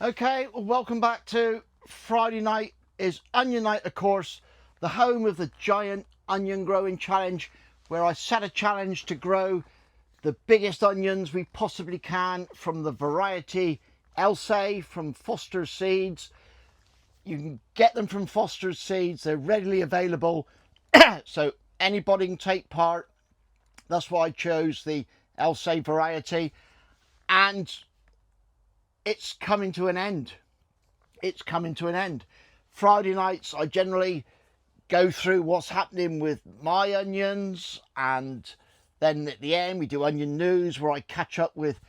Okay, well, welcome back to Friday night is Onion Night, of course, the home of the Giant Onion Growing Challenge, where I set a challenge to grow the biggest onions we possibly can from the variety Elsay from Foster's Seeds. You can get them from Foster's Seeds, they're readily available, so anybody can take part. That's why I chose the Elsay variety, and it's coming to an end. It's coming to an end. Friday nights, I generally go through what's happening with my onions, and then at the end, we do onion news where I catch up with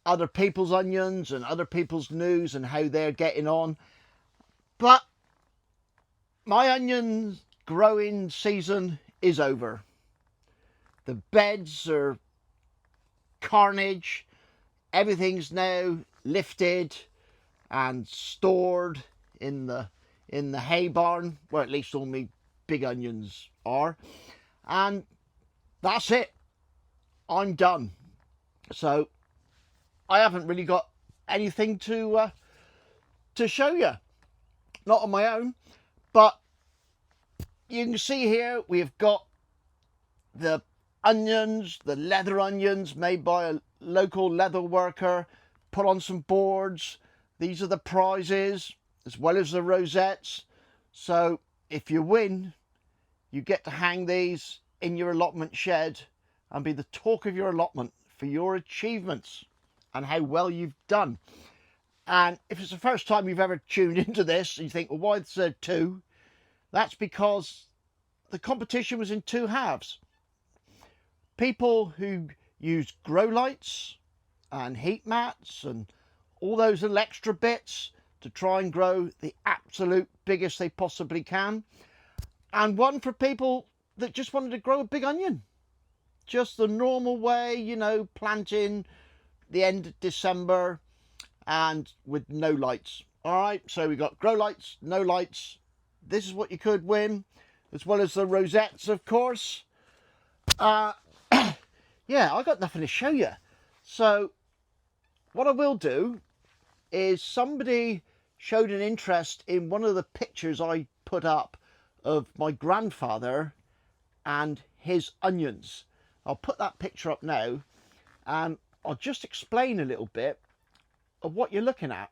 other people's onions and other people's news and how they're getting on. But my onion growing season is over. The beds are carnage. Everything's now lifted and stored in the hay barn, where at least all my big onions are, and that's it. I'm done. So I haven't really got anything to show you, not on my own, but you can see here we've got the onions, the leather onions made by a local leather worker, put on some boards. These are the prizes as well as the rosettes. So if you win, you get to hang these in your allotment shed and be the talk of your allotment for your achievements and how well you've done. And if it's the first time you've ever tuned into this and you think, well, why is there two? That's because the competition was in two halves. People who use grow lights and heat mats and all those little extra bits to try and grow the absolute biggest they possibly can. And one for people that just wanted to grow a big onion. Just the normal way, you know, planting the end of December and with no lights. All right, so we got grow lights, no lights. This is what you could win, as well as the rosettes, of course. Yeah, I got nothing to show you. So what I will do is, somebody showed an interest in one of the pictures I put up of my grandfather and his onions. I'll put that picture up now, and I'll just explain a little bit of what you're looking at.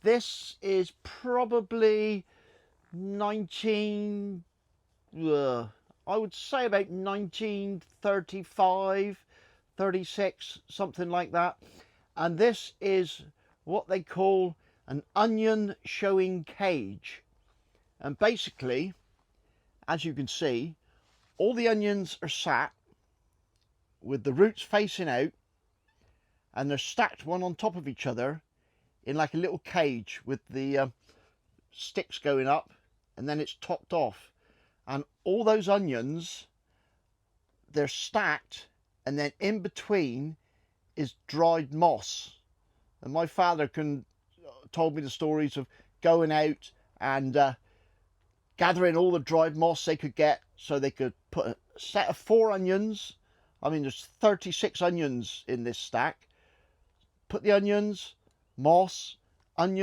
This is probably 19, I would say about 1935, 36, something like that. And this is what they call an onion showing cage. And basically, as you can see, all the onions are sat with the roots facing out, and they're stacked one on top of each other in like a little cage with the sticks going up, and then it's topped off. And all those onions, they're stacked, and then in between is dried moss. And my father told me the stories of going out and gathering all the dried moss they could get, so they could put a set of 4 onions. I mean, there's 36 onions in this stack. Put the onions, moss, and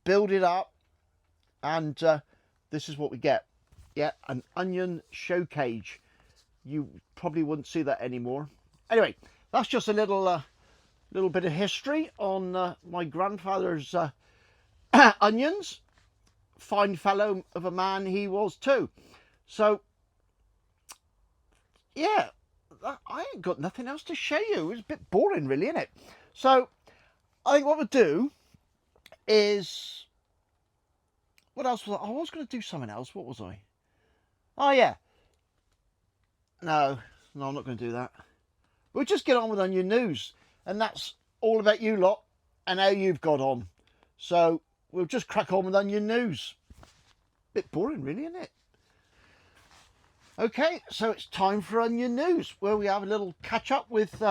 build it up, and this is what we get. Yeah, an onion show cage. You probably wouldn't see that anymore. Anyway, that's just a little bit of history on my grandfather's onions. Fine fellow of a man he was too. So yeah, I ain't got nothing else to show you. It was a bit boring, really, isn't it? So I think what we'll do is, what else was I was going to do something else. What was I? Oh yeah. No, I'm not going to do that. We'll just get on with onion news, and that's all about you lot and how you've got on. So we'll just crack on with onion news. Bit boring, really, isn't it? Okay, so it's time for onion news, where we have a little catch up with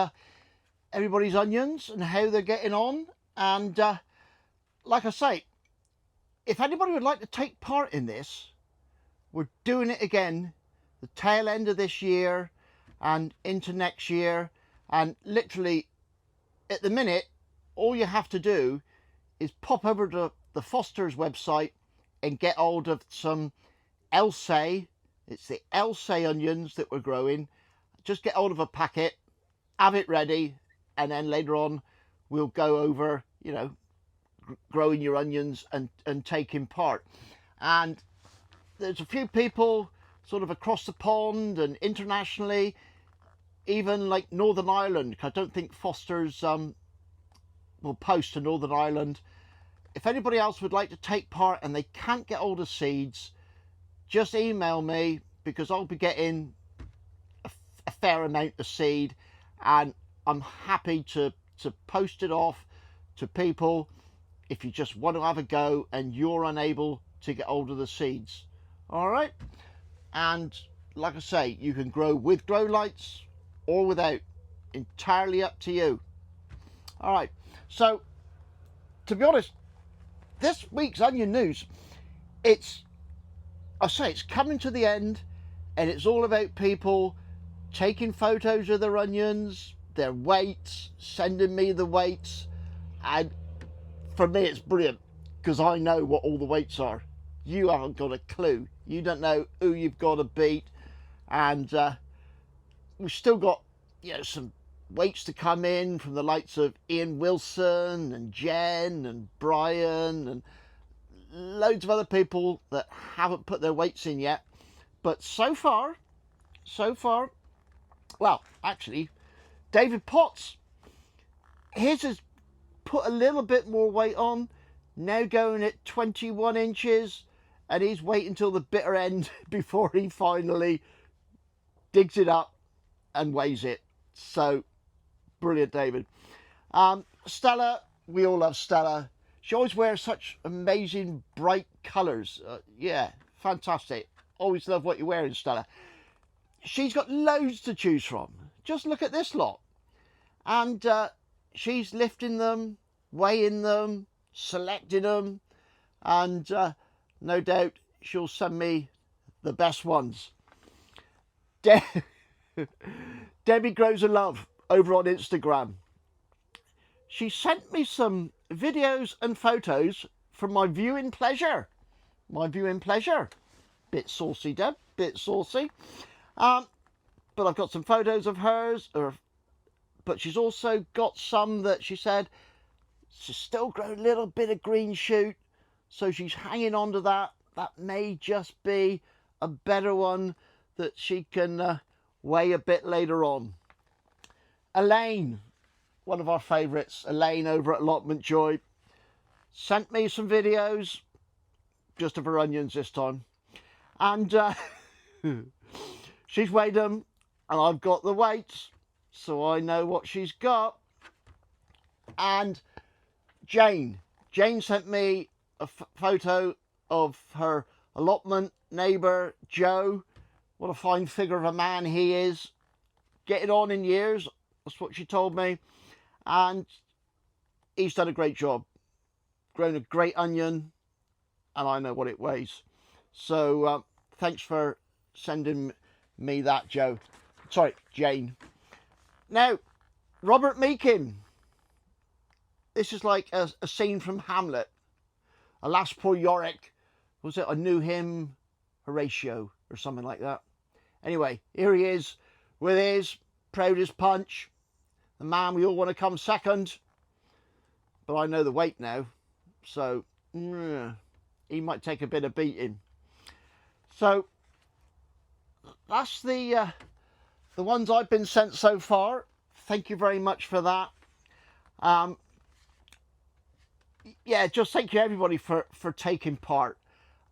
everybody's onions and how they're getting on. And like I say, if anybody would like to take part in this, we're doing it again the tail end of this year and into next year. And literally at the minute, all you have to do is pop over to the Foster's website and get hold of some Elsay. It's the Elsay onions that we're growing. Just get hold of a packet, have it ready, and then later on we'll go over, you know, growing your onions and taking part. And there's a few people sort of across the pond and internationally, even like Northern Ireland. I don't think Foster's will post to Northern Ireland. If anybody else would like to take part and they can't get hold of seeds, just email me, because I'll be getting a fair amount of seed, and I'm happy to post it off to people if you just want to have a go and you're unable to get hold of the seeds. All right, and like I say, you can grow with grow lights or without, entirely up to you. All right, so to be honest, this week's onion news, it's coming to the end, and it's all about people taking photos of their onions, their weights, sending me the weights, and for me it's brilliant because I know what all the weights are. You haven't got a clue. You don't know who you've got to beat, and we've still got, you know, some weights to come in from the likes of Ian Wilson and Jen and Brian and loads of other people that haven't put their weights in yet. But so far, well, actually, David Potts, his has put a little bit more weight on, now going at 21 inches, and he's waiting till the bitter end before he finally digs it up and weighs it. So brilliant, David. Stella, we all love Stella. She always wears such amazing bright colours. Yeah, fantastic. Always love what you're wearing, Stella. She's got loads to choose from. Just look at this lot. And she's lifting them, weighing them, selecting them, and no doubt she'll send me the best ones. Debbie Grows a Love over on Instagram. She sent me some videos and photos from my viewing pleasure. Bit saucy, Deb, bit saucy. But I've got some photos of hers, but she's also got some that she said she's still growing a little bit of green shoot, so she's hanging on to that. That may just be a better one that she can weigh a bit later on. Elaine, one of our favourites, Elaine over at Allotment Joy, sent me some videos, just of her onions this time. And she's weighed them, and I've got the weights, so I know what she's got. And Jane sent me a photo of her allotment neighbour, Joe. What a fine figure of a man he is. Getting on in years, that's what she told me. And he's done a great job. Grown a great onion, and I know what it weighs. So thanks for sending me that, Joe. Sorry, Jane. Now, Robert Meakin. This is like a scene from Hamlet. Alas, poor Yorick. Was it I knew him, Horatio, or something like that? Anyway, here he is with his proudest punch. The man we all want to come second. But I know the weight now. So, he might take a bit of beating. So, that's the ones I've been sent so far. Thank you very much for that. Yeah, just thank you everybody for taking part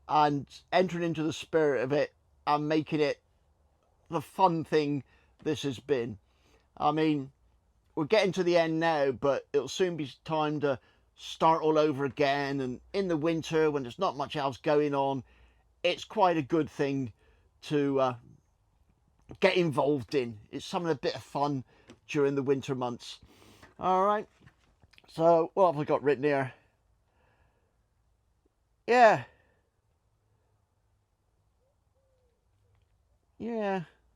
and entering into the spirit of it and making it the fun thing this has been. I mean, we're getting to the end now, but it'll soon be time to start all over again. And in the winter, when there's not much else going on, it's quite a good thing to get involved in. It's something a bit of fun during the winter months. All right. So what have I got written here? Yeah,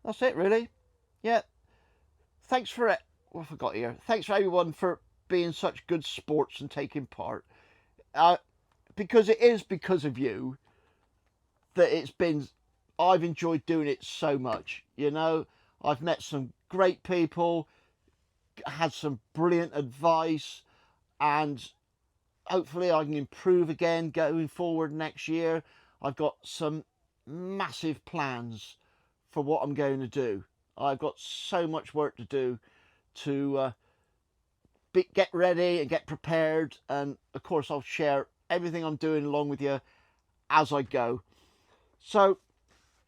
that's it really. Yeah. Thanks for it. What have I got here? Thanks for everyone for being such good sports and taking part. Because it is because of you that I've enjoyed doing it so much. You know, I've met some great people, had some brilliant advice, and hopefully I can improve again going forward next year. I've got some massive plans for what I'm going to do. I've got so much work to do to get ready and get prepared, and of course I'll share everything I'm doing along with you as I go. So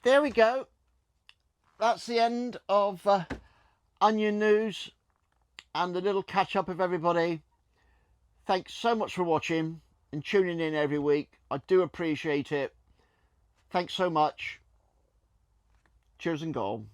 there we go. That's the end of Onion News and the little catch up of everybody. Thanks so much for watching and tuning in every week. I do appreciate it. Thanks so much. Cheers and goal.